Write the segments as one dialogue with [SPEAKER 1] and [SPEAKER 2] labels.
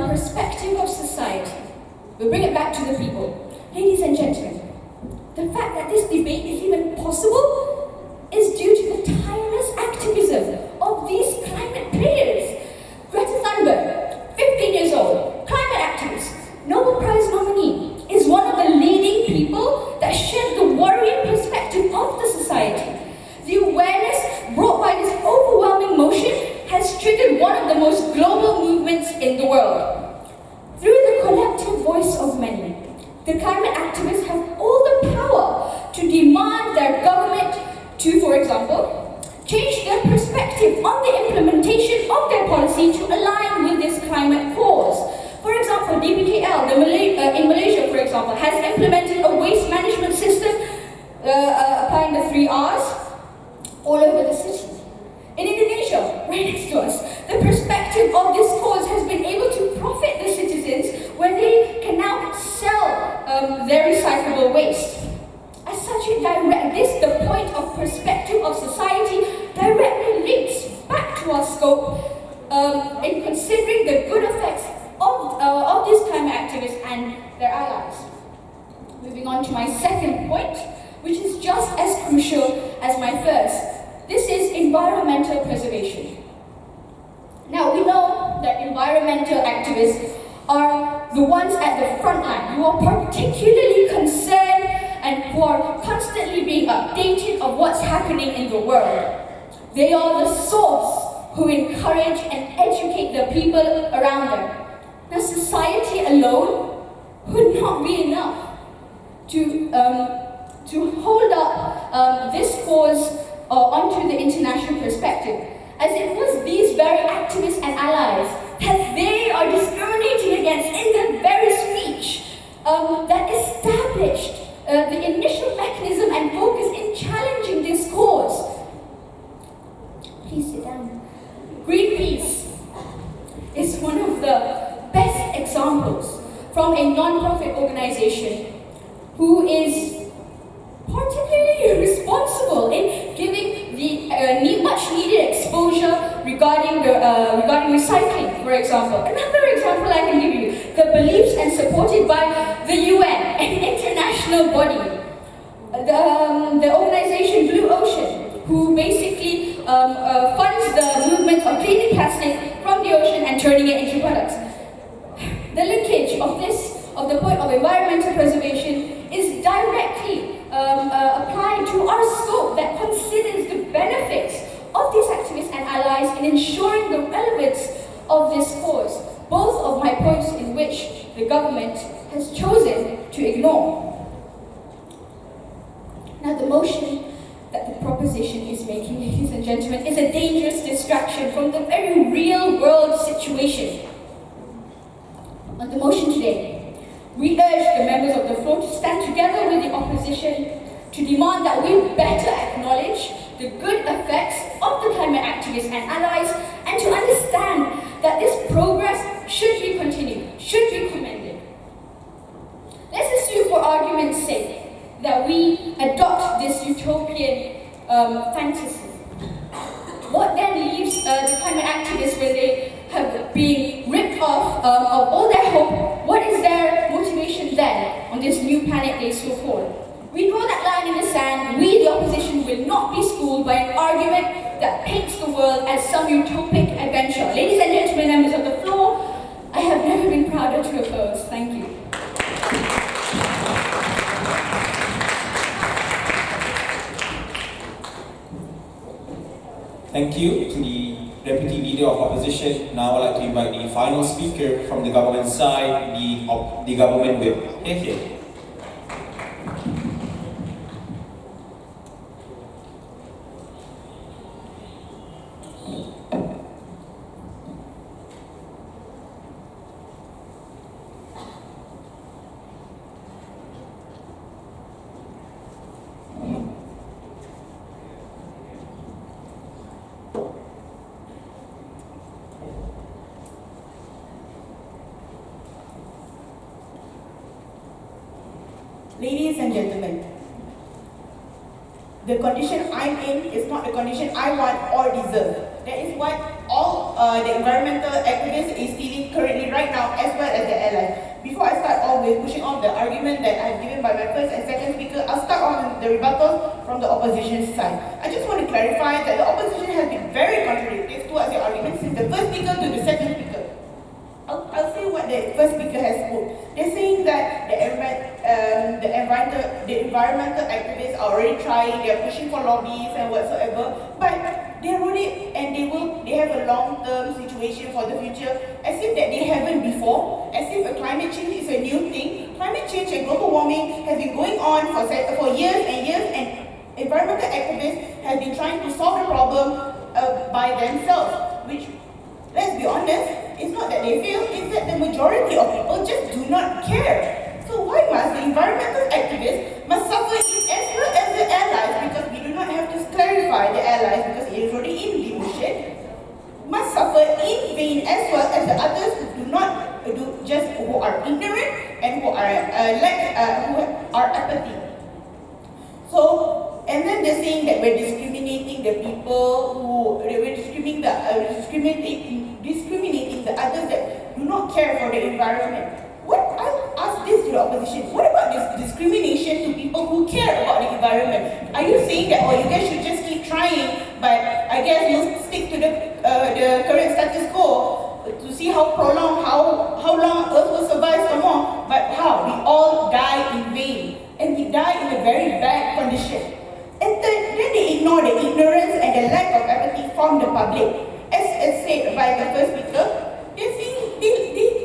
[SPEAKER 1] the perspective of society. We'll bring it back to the people. Ladies and gentlemen, the fact that this debate is even possible is due to the tireless activism of these climate players. Greta Thunberg, 15 years old, climate activist, Nobel Prize nominee, is one of the leading people that shared the worrying perspective of the society. The awareness brought by this overwhelming motion has triggered one of the most global movements in the world. Through the collective voice of many, the climate activists have all the power to demand their government to, for example, change their perspective on the implementation of their policy to align with this climate cause. For example, DBKL in Malaysia, for example, has implemented a waste management system applying the 3 Rs all over the city. In Indonesia, right next to us, the perspective of this cause has been able to profit the citizens where they can now sell their recyclable waste. As such, the point of perspective of society directly links back to our scope in considering the good effects of these climate activists and their allies. Moving on to my second point, which is just as crucial as my first. This is environmental preservation. Now, we know that environmental activists are the ones at the front line who are particularly concerned and who are constantly being updated of what's happening in the world. They are the source who encourage and educate the people around them. Now, society alone would not be enough to hold up this cause onto the international perspective, as it was these very activists and allies that they are discriminating against in the very speech that established the initial mechanism and focus in challenging this cause. Please sit down. Greenpeace is one of the best examples from a non-profit organization who is particularly responsible in giving the much needed exposure regarding recycling, for example. Another example I can give you, the beliefs and supported by the UN, an international body, the organization Blue Ocean, who basically funds the movement of cleaning plastic from the ocean and turning it into products. The linkage of the point of environmental preservation is directly applying to our scope that considers the benefits of these activists and allies in ensuring the relevance of this cause, both of my points in which the government has chosen to ignore. Now, the motion that the proposition is making, ladies and gentlemen, is a dangerous distraction from the very real world situation. On the motion today, we urge the members of the floor to stand together with the opposition to demand that we better acknowledge the good effects of the climate activists and allies, and to understand that this progress should be continued, should be commended. Let's assume, for argument's sake, that we adopt this utopian fantasy. What then leaves the climate activists where they have been ripped off of all their hope? What is their motivation then on this new planet they so call? We draw that line in the sand. We, the opposition, will not be schooled by an argument that paints the world as some utopic adventure. Ladies and gentlemen, members of the floor, I have never been prouder to oppose. Thank you.
[SPEAKER 2] Thank you to the Deputy Leader of Opposition. Now I'd like to invite the final speaker from the government side, the government whip. Here.
[SPEAKER 3] Ladies and gentlemen, the condition I'm in is not the condition I want or deserve. That is what all the environmental activists is feeling currently right now with pushing off the argument that I've given by my first and second speaker, I'll start on the rebuttal from the opposition side. I just want to clarify that the opposition has been very contradictory towards the argument since the first speaker to the second speaker. I'll say what the first speaker has spoke. They're saying that the environmental activists are already trying, they're pushing for lobbies and whatsoever, but they're already, and they have a long-term situation for the future, as if that they haven't before, as if climate change is a new thing. Climate change and global warming has been going on for years and years, and environmental activists have been trying to solve the problem by themselves, which, let's be honest, it's not that they fail, it's that the majority of people just do not care. So why must the environmental activists must suffer in as well as the allies, because we do not have to clarify the allies because it is already in the ocean, must suffer in vain as well as the others who are ignorant and who are apathy. So, and then they're saying that we're discriminating the people we're discriminating the others that do not care for the environment. I'll ask this to the opposition. What about this discrimination to people who care about the environment? Are you saying that, you guys should just keep trying, but I guess you'll stick to the current status quo to see how long Earth will survive some more? But how? We all die in vain, and we die in a very bad condition. And then they ignore the ignorance and the lack of empathy from the public. As said by the first speaker, they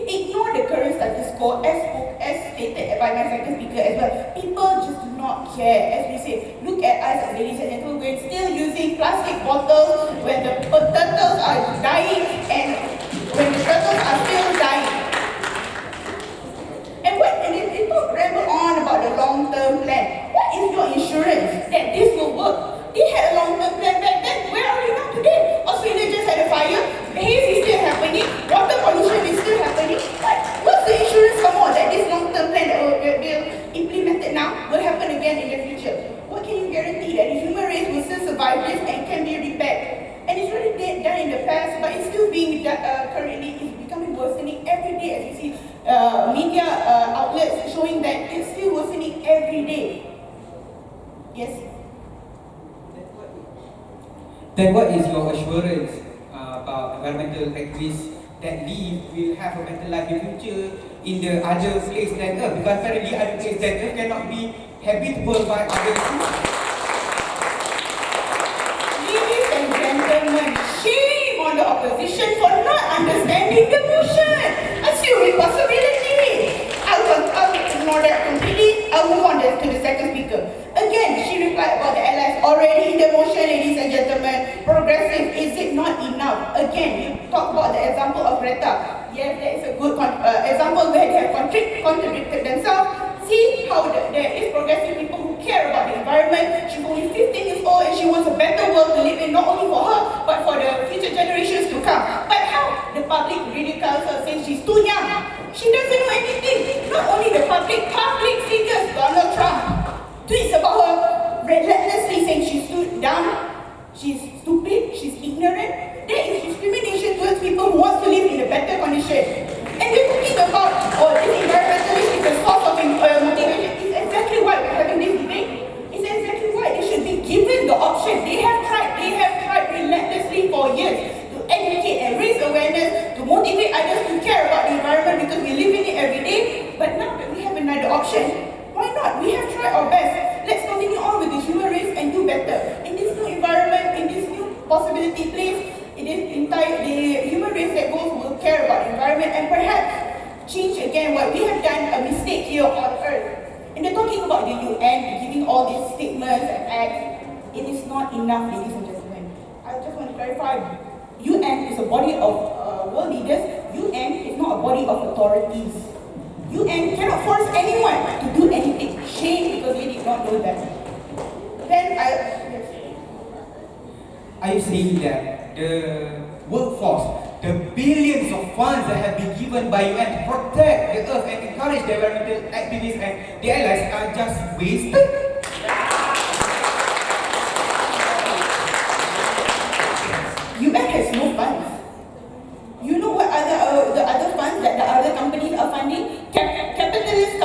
[SPEAKER 3] ignore the current status quo as stated by my second speaker as well. People just do not care. As we say, look at us, ladies and gentlemen, we're still using plastic bottles when the turtles are dying and when the turtles are still dying. And if people ramble on about the long-term plan, what is your insurance that this will work? They had a long-term plan back then. Where are we now today? Australia just had a fire. The haze is still happening. Water pollution is still happening. What's the insurance for more that this long-term plan that they'll implemented now will happen again in the future? What can you guarantee that the human race will still survive this and can be repaired? And it's already done in the past, but it's still being currently is becoming worsening every day. As you see, media outlets showing that it's still worsening every day. Yes.
[SPEAKER 4] Then what is your assurance about environmental activists that will have a better life in the future in the other place than Earth? Because apparently other place than Earth cannot be habitable by others too.
[SPEAKER 3] Ladies and gentlemen, shame on the opposition for not understanding the motion. Assuming possibility. I'll ignore that completely. I'll move on to the second speaker. Again, she replied about the allies already in the motion, ladies and gentlemen. Progressive, is it not enough? Again, you talk about the example of Greta. Yes, that is a good example where they have contradicted themselves. See how there is progressive people who care about the environment. She's only 15 years old and she wants a better world to live in, not only for her, but for the future generations to come. But how? The public ridicules her, saying she's too young. She doesn't know anything. Not only the public figures, Donald Trump tweets about her relentlessly saying she's too dumb, she's stupid, she's ignorant. There is discrimination towards people who want to live in a better condition. And they're talking about, this environmentalist is a source of motivation. It's exactly why we're having this debate. It's exactly why they should be given the option. They have tried relentlessly for years to educate and raise awareness, to motivate others to care about the environment because we live in it every day. But now that we have another option, why not? We have tried our best. Let's continue on with the human race and do better. In this new environment, in this new possibility place, it is the human race that goes will care about the environment and perhaps change again what we have done a mistake here on Earth. And they're talking about the UN giving all these statements and acts. It is not enough, ladies and gentlemen. I just want to clarify. UN is a body of world leaders. UN is not a body of authorities. UN cannot force anyone to do anything. Shame because they did not know that. Then
[SPEAKER 4] Are you saying that the workforce, the billions of funds that have been given by UN to protect the earth and encourage the environmental activists and the allies are just wasted?
[SPEAKER 3] UN has no funds. You know what the other funds that the other companies are funding? Capitalist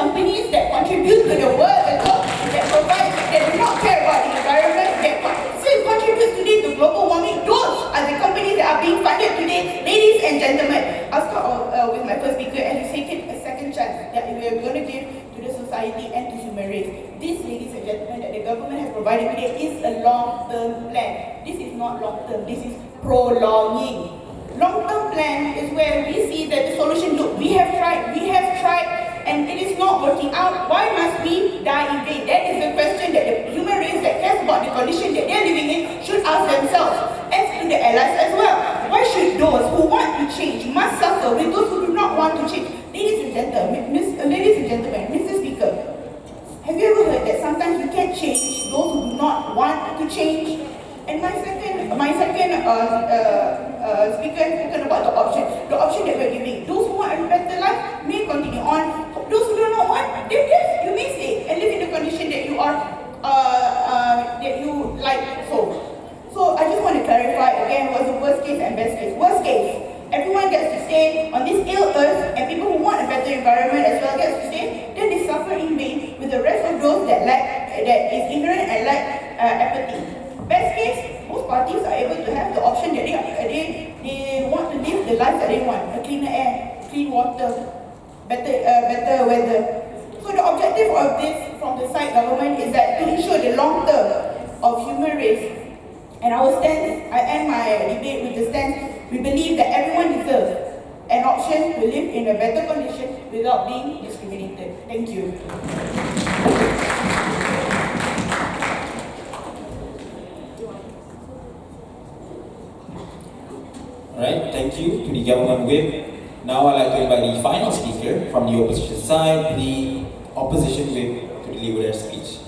[SPEAKER 3] society and to human race. This, ladies and gentlemen, that the government has provided today is a long-term plan. This is not long-term, this is prolonging. Long-term plan is where we see that the solution, look, we have tried, and it is not working out. Why must we die in vain? That is the question that the human race that cares about the condition that they are living in should ask themselves, as to the allies as well. Why should those who want to change must suffer with those who do not want to change? Ladies and gentlemen, Mr. Speaker, have you ever heard that sometimes you can change those who do not want to change? And my second speaker has spoken about the option that we're giving. Those who want a better life may continue on. Those who do not want, then yes, you may stay and live in the condition that you are, that you like So I just want to clarify again what's the worst case and best case. Worst case, everyone gets to stay on this ill earth, and people who want a better environment as well gets to stay. Then they suffer in vain with the rest of those that is ignorant and lack apathy. Best case, most parties are able to have the option that they want to live the life that they want: a cleaner air, clean water, better weather. So the objective of this from the side government is that to ensure the long term of human race. And I end my debate with the stance: we believe that everyone deserves an option to live in a better condition without being discriminated. Thank you.
[SPEAKER 2] Alright, thank you to the government whip. Now I'd like to invite the final speaker from the opposition side, the opposition whip, to deliver their speech.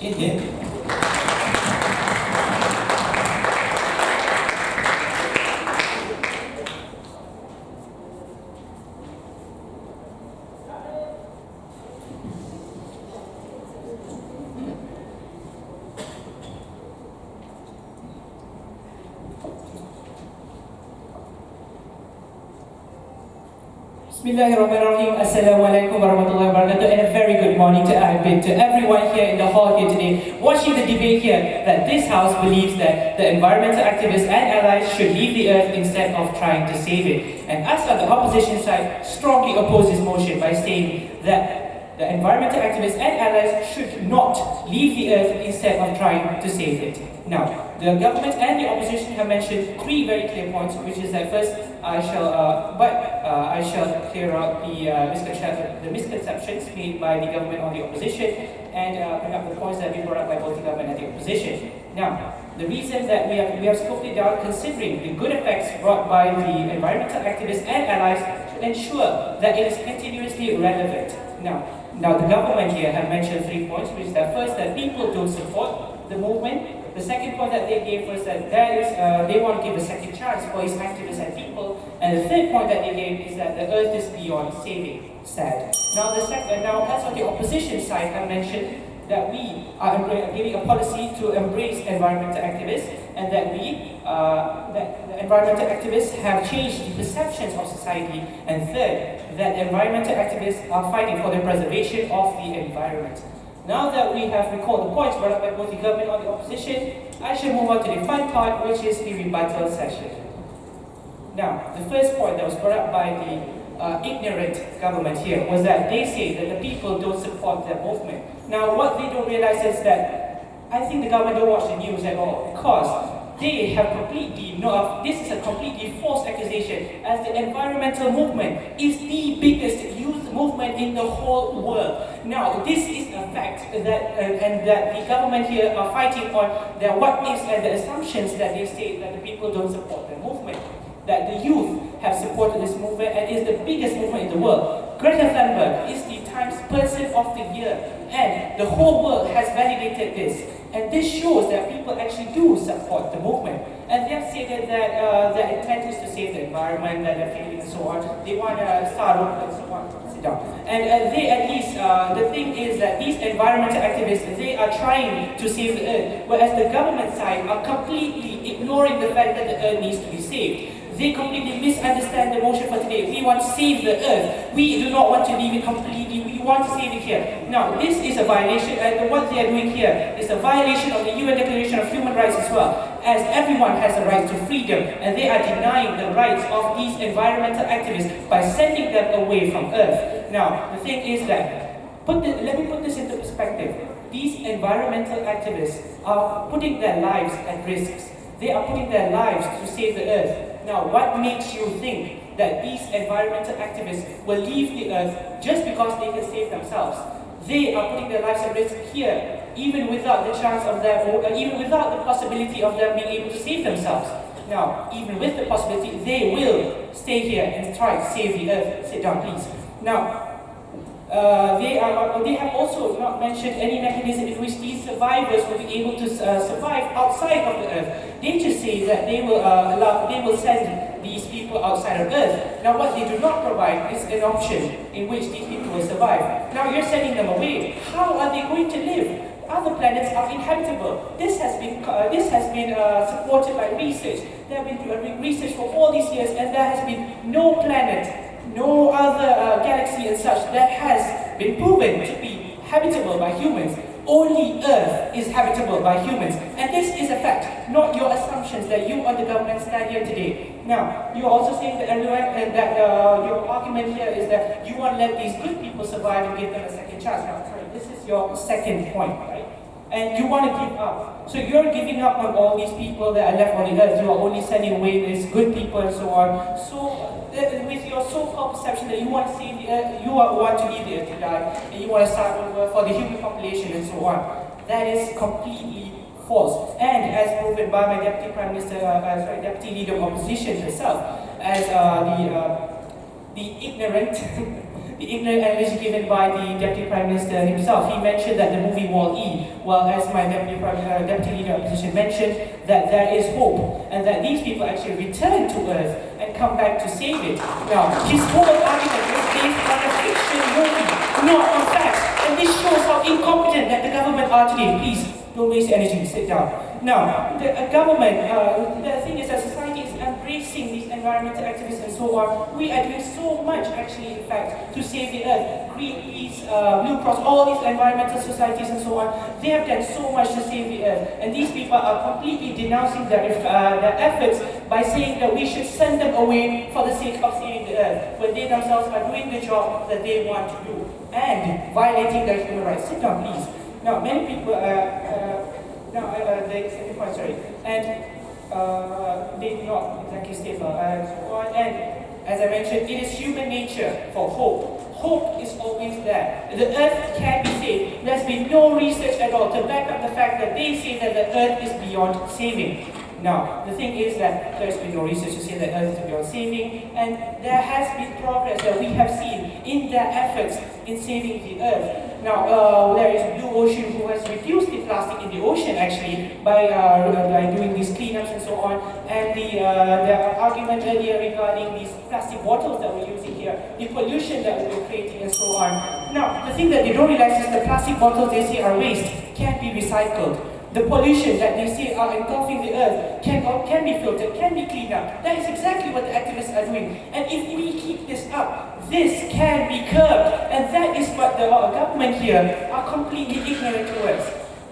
[SPEAKER 5] Bismillahirrahmanirrahim. Assalamualaikum warahmatullahi wabarakatuh, and a very good morning to Abidin, to everyone here in the hall here today, watching the debate here, that this house believes that the environmental activists and allies should leave the earth instead of trying to save it. And us on the opposition side strongly oppose this motion by saying that the environmental activists and allies should not leave the earth instead of trying to save it. Now, the government and the opposition have mentioned three very clear points, which is that first, I shall clear out the misconceptions made by the government on the opposition, and bring up the points that have been brought up by both the government and the opposition. Now, the reason that we have scoped it down, considering the good effects brought by the environmental activists and allies, to ensure that it is continuously relevant. Now the government here have mentioned 3 points, which is that first, that people don't support the movement. The second point that they gave was that they want to give a second chance for these activists and people. And the third point that they gave is that the earth is beyond saving. Sad. Now, as on the opposition side, I mentioned that we are giving a policy to embrace environmental activists, and that the environmental activists have changed the perceptions of society. And third, that environmental activists are fighting for the preservation of the environment. Now that we have recalled the points brought up by both the government and the opposition, I shall move on to the fun part, which is the rebuttal session. Now, the first point that was brought up by the ignorant government here was that they say that the people don't support their movement. Now, what they don't realize is that I think the government don't watch the news at all, because they have this is a completely false accusation, as the environmental movement is the biggest youth movement in the whole world. Now, this is a fact that the government here are fighting on their what-ifs and the assumptions that they say that the people don't support the movement. That the youth have supported this movement and is the biggest movement in the world. Greta Thunberg is the Times Person of the Year, and the whole world has validated this. And this shows that people actually do support the movement. And they have stated that their intent is to save the environment, that they're feeling and so on. They want to start over and so on. Sit down. And they at least, the thing is that these environmental activists, they are trying to save the earth, whereas the government side are completely ignoring the fact that the earth needs to be saved. They completely misunderstand the motion for today. We want to save the earth. We do not want to leave it completely. We want to save it here. Now, this is a violation, and what they are doing here is a violation of the UN Declaration of Human Rights as well, as everyone has a right to freedom, and they are denying the rights of these environmental activists by sending them away from Earth. Now, the thing is that let me put this into perspective. These environmental activists are putting their lives at risk. They are putting their lives to save the earth. Now, what makes you think that these environmental activists will leave the earth just because they can save themselves? They are putting their lives at risk here, even without the chance of them, even without the possibility of them being able to save themselves. Now, even with the possibility, they will stay here and try to save the earth. Sit down, please. Now, they have also not mentioned any mechanism in which these survivors will be able to survive outside of the earth. They just say that they will send these people outside of Earth. Now, what they do not provide is an option in which these people will survive. Now, you're sending them away. How are they going to live? Other planets are inhabitable. This has been supported by research. There have been research for all these years, and there has been no planet, no other galaxy and such that has been proven to be habitable by humans. Only Earth is habitable by humans. And this is a fact, not your assumptions that you or the government stand here today. Now, you're also saying that your argument here is that you want to let these good people survive and give them a second chance. Now, sorry, this is your second point, right? And you want to give up. So you're giving up on all these people that are left on the earth. You are only sending away these good people and so on. So with your so-called perception that you want to save the earth, you want to leave the earth to die, and you want to start over for the human population and so on. That is completely false. And as proven by my Deputy Prime Minister, Deputy Leader of Opposition herself, as the ignorant analogy given by the Deputy Prime Minister himself. He mentioned that the movie Wall-E, well, as my Deputy Leader of Opposition mentioned, that there is hope, and that these people actually return to Earth and come back to save it. Now, his whole argument is based on a fiction movie, not on facts, and this shows how incompetent that the government are today. Please, don't waste energy, sit down. Now, the government, the thing is that society is embracing these environmental activists and so on. We are doing so much, actually, in fact, to save the earth. Greenpeace, Blue Cross, all these environmental societies and so on, they have done so much to save the earth. And these people are completely denouncing their efforts by saying that we should send them away for the sake of saving the earth, when they themselves are doing the job that they want to do and violating their human rights. Sit down, please. Now, many people, the second point, sorry, and they do not exactly state and so on. And as I mentioned, it is human nature for hope. Hope is always there. The earth can be saved. There's been no research at all to back up the fact that they say that the earth is beyond saving. Now, the thing is that there's been no research to say that Earth is beyond saving, and there has been progress that we have seen in their efforts in saving the Earth. Now, there is Blue Ocean who has reduced the plastic in the ocean actually by doing these cleanups and so on, and the argument earlier regarding these plastic bottles that we're using here, the pollution that we're creating and so on. Now, the thing that they don't realize is the plastic bottles they say are waste can be recycled. The pollution that they say are engulfing the earth can be filtered, can be cleaned up. That is exactly what the activists are doing. And if we keep this up, this can be curbed. And that is what the government here are completely ignorant towards.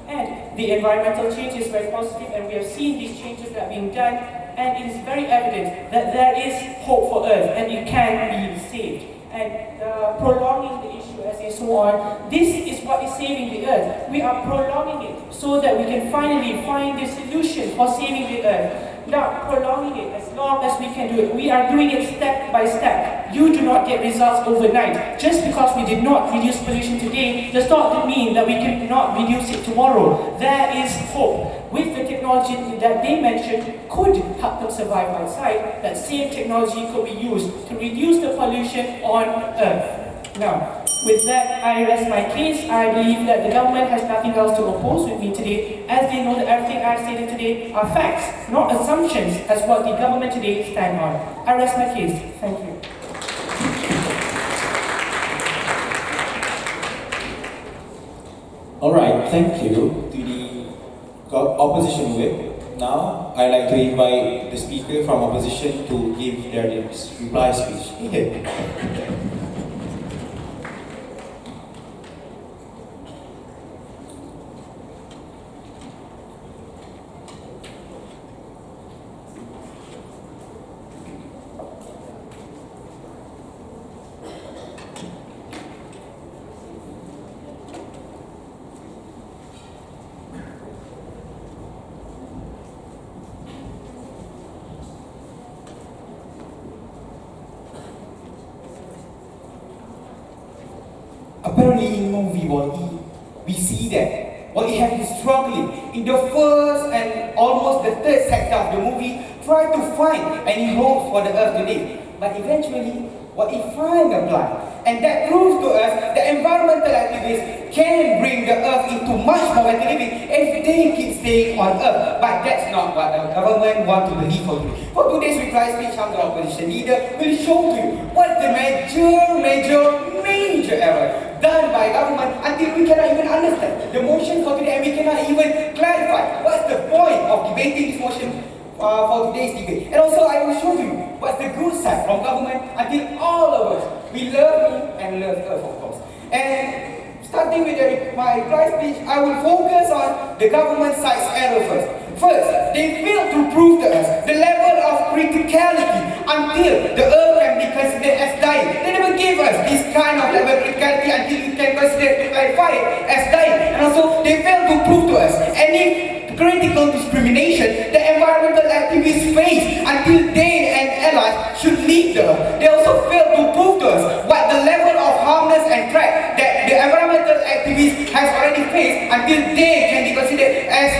[SPEAKER 5] And the environmental change is very positive, and we have seen these changes that are being done, and it is very evident that there is hope for Earth, and it can be saved. And prolonging the issue as and so on, this is what is saving the earth. We are prolonging it so that we can finally find the solution for saving the earth. Now, prolonging it as long as we can do it. We are doing it step by step. You do not get results overnight. Just because we did not reduce pollution today does not mean that we cannot reduce it tomorrow. There is hope. With the technology that they mentioned could help them survive outside, that same technology could be used to reduce the pollution on Earth. Now, with that, I rest my case. I believe that the government has nothing else to oppose with me today, as they know that everything I've stated today are facts, not assumptions, as what the government today stand on. I rest my case. Thank you.
[SPEAKER 2] All right, thank you to the opposition whip. Now, I'd like to invite the speaker from opposition to give their reply speech. Okay.
[SPEAKER 4] apparently in movie Wall-E, we see that Wall-E has been struggling in the first and almost the third sector of the movie, try to find any hope for the earth today. But eventually, Wall-E find a plan. And that proves to us that environmental activists can bring the earth into much more better living if they keep staying on earth. But that's not what the government want to believe for today. For today's reply speech, I'm the opposition leader, will show to you what the major error done by government until we cannot even understand the motion for today, and we cannot even clarify what's the point of debating this motion for today's debate. And also I will show you what's the good side from government until all of us, we love me and love earth, of course. And starting with my reply speech, I will focus on the government side's error first. First, they failed to prove to us the level of criticality until the earth can be considered as dying. They never gave us this kind of level of criticality until we can consider to clarify it as dying. And also, they failed to prove to us any critical discrimination the environmental activists face until they and allies should leave the earth. They also failed to prove to us what the level of harmness and threat that the environmental activists has already faced until they can be considered as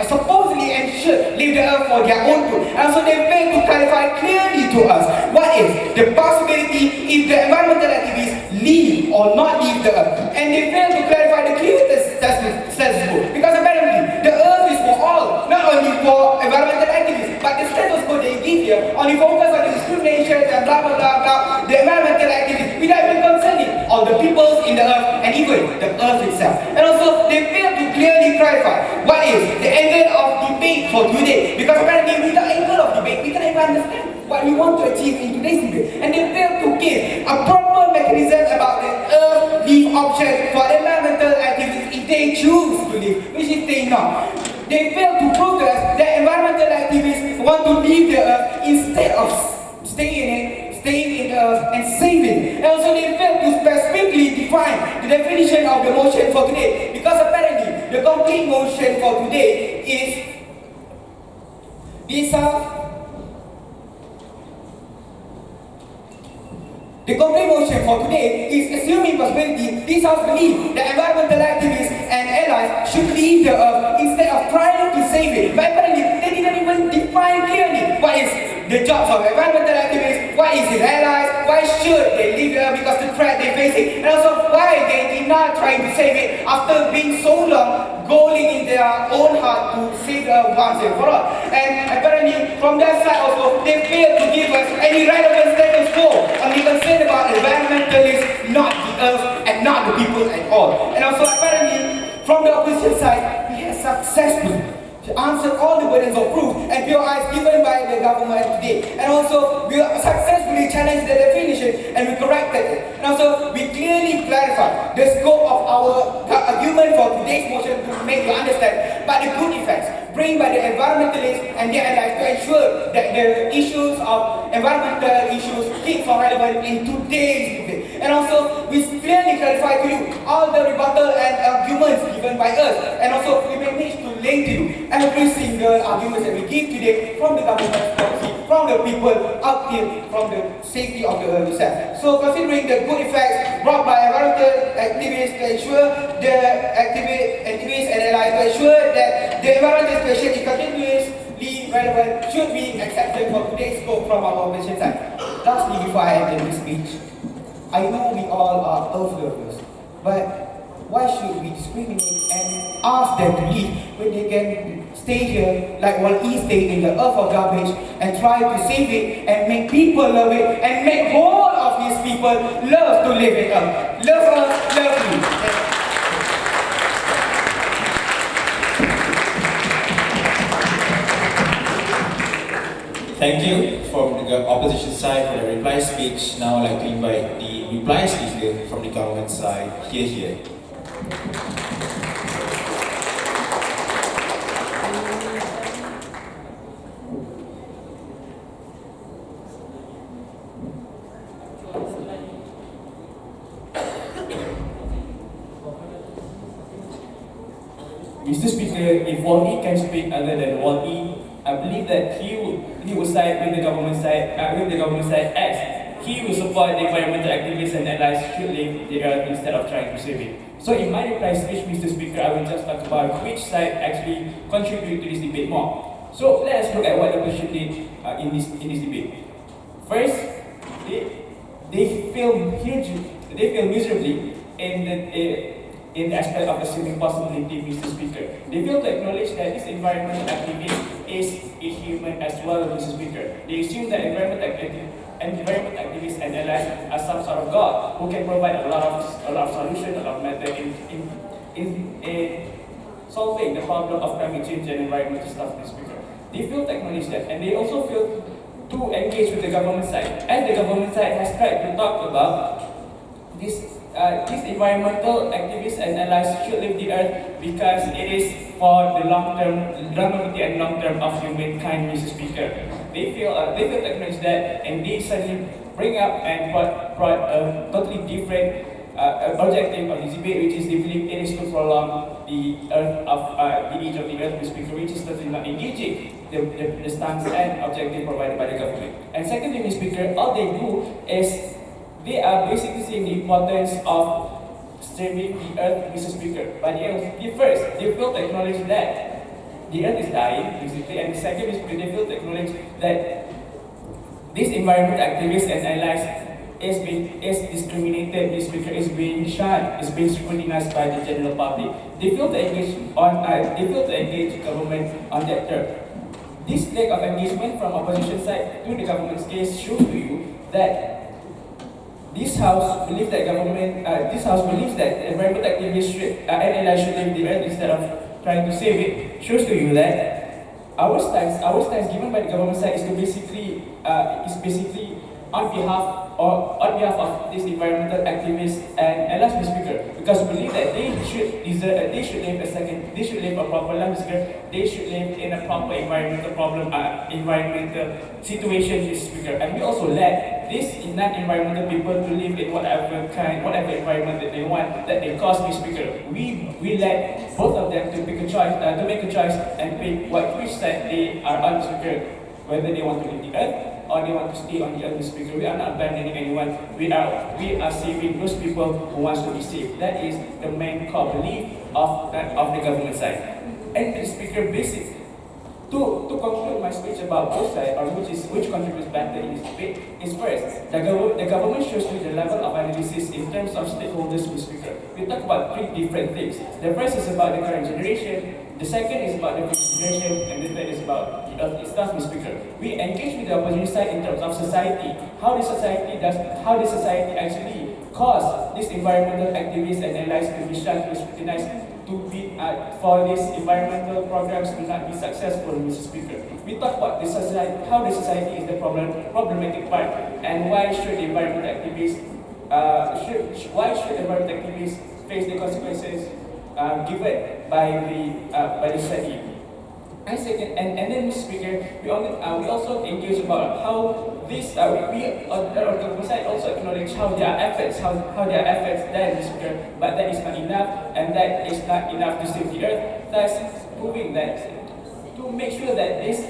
[SPEAKER 4] supposedly and should leave the earth for their own good. And so they failed to clarify clearly to us what is the possibility if the environmental activists leave or not leave the earth. And they failed to clarify the clear status quo, because apparently the earth is for all, not only for environmental activists, but the status quo they give here only focus on the discrimination and blah blah blah blah, the environmental activists, without even concerning all the peoples in the earth and even the earth itself. And also they fail to clearly clarify what is the angle of debate for today, because apparently without angle of debate we cannot even understand what we want to achieve in today's debate. And they fail to give a proper mechanism about the earth leave option for environmental activists if they choose to leave, which is they not. They fail to prove to us that environmental activists want to leave the earth instead of staying in the earth and saving it. And also they fail to specifically define the definition of the motion for today, because apparently the complete motion for today is the complete motion for today is assuming possibility this House believes that environmental activists and allies should leave the earth instead of trying to save it. But apparently they didn't even define clearly what is the jobs of environmental activists, what is its allies, why should they leave the earth because the threat they facing, and also why they did not try to save it after being so long goaling in their own heart to save the earth once and for all. And apparently from that side also they failed to give us any relevant status quo on the concern about environmentalists, not the earth and not the people at all. And also apparently from the opposition side we have successfully answered all the burdens of proof and POIs given by the government today. And also we successfully challenged the definition and we corrected it. And also we clearly clarified the scope of our argument for today's motion to make you understand but the good effects bring by the environmentalists and their allies to ensure that the issues of environmental issues keep on relevant in today's debate. And also we clearly clarify to you all the rebuttal and arguments given by us, and also we managed to lay to you every single argument that we give today from the government policy, from the people up till from the safety of the earth itself. So considering the good effects brought by environmental activists to ensure the activists and allies to ensure that the environmental situation is continuously relevant should be accepted for today's scope from our opposition side. Lastly, before I end this speech, I know we all are earth lovers, but why should we discriminate and ask them to leave when they can stay here like Wall-E stayed in the earth of garbage and try to save it and make people love it and make all of these people love to live it up. Love us, love you.
[SPEAKER 2] Thank you from the opposition side for the reply speech. Now I'd like to invite the reply speaker from the government side here.
[SPEAKER 6] Mr. Speaker, if Wall-E can speak other than Wall-E, I believe that he would side with the government side as he will support the environmental activists and allies should leave the earth instead of trying to save it. So in my reply speech, Mr. Speaker, I will just talk about which side actually contribute to this debate more. So let us look at what the opposition did in this debate. First, they fail miserably in the aspect of assuming possibility, Mr. Speaker. They fail to acknowledge that this environmental activist is a human as well, Mr. Speaker. They assume that environmental activists and allies are some sort of God who can provide a lot of solutions, a lot of method in solving the problem of climate change and environmental stuff, Mr. Speaker. They fail to acknowledge that, and they also fail to engage with the government side. As the government side has tried to talk about these environmental activists and allies should leave the earth because it is for the longevity and long term of humankind, Mr. Speaker. They fail to acknowledge that, and they suddenly bring up and brought a totally different objective of this debate, which is they believe it is to prolong the age of the earth, Mr. Speaker, which is totally not engaging the stance and objective provided by the government. And secondly, Mr. Speaker, all they do is they are basically seeing the importance of saving the earth, Mr. Speaker. But first, they fail to acknowledge that the earth is dying, basically, and second, Mr. Speaker, they fail to acknowledge that these environment activists and allies is discriminated, Mr. Speaker, is being shunned, is being scrutinized by the general public. They fail to engage government on that term. This lack of engagement from opposition side to the government's case shows to you that this house believes that environmental activists and allies should leave the earth instead of trying to save it. Shows to you that our stance given by the government side is basically on behalf of these environmental activists and allies, Mr. Speaker, because we believe that they should live a proper life, Mr. Speaker. They should live in a proper environmental situation, Mr. Speaker. And we also let these non-environmental people to live in whatever environment that they want, that they cause, Mr. Speaker. We let both of them to make a choice and pick which side they are on, Mr. Speaker, whether they want to leave the earth or they want to stay on the earth, Mr. Speaker. We are not abandoning anyone. We are saving those people who want to be saved. That is the main core belief of the government side. And Mr. Speaker, basic. To conclude my speech about both sides, or which contributes better in this debate, is first, the government shows me the level of analysis in terms of stakeholders, Mr. Speaker. We talk about three different things. The first is about the current generation, the second is about the future generation, and the third is about the earth itself, Mr. Speaker. We engage with the opposition side in terms of society. How the society actually cause these environmental activists and allies to be shunned, to scrutinize, for these environmental programs to not be successful, Mr. Speaker. We talk about how the society is the problematic part, and why should environmental activists face the consequences given by the society. And second, and then, Mr. Speaker, we also engage about how this on the government side also acknowledge how their efforts there, Mr. Speaker, but that is not enough, and that is not enough to save the earth. Thus, proving that to make sure that this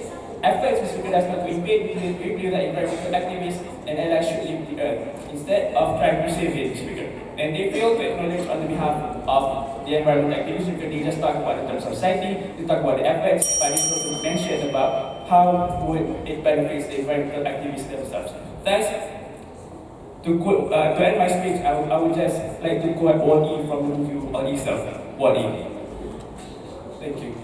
[SPEAKER 6] efforts, Mr. Speaker, does not impede we believe that environmental activists and allies should leave the earth instead of trying to save it, Mr. Speaker. And they fail to acknowledge on the behalf of the environmental activists because they just talk about in terms of society, they talk about the efforts, but they don't mention about how would it benefits the environmental activists themselves. Thus, to end my speech, I would just like to quote Wall-E from the movie on itself. Wall-E. Thank you.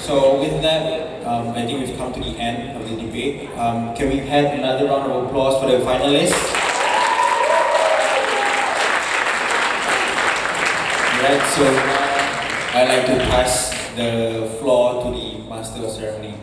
[SPEAKER 2] So with that, I think we've come to the end of the debate. Can we have another round of applause for the finalists? Right, so I'd like to pass the floor to the Master of Ceremony.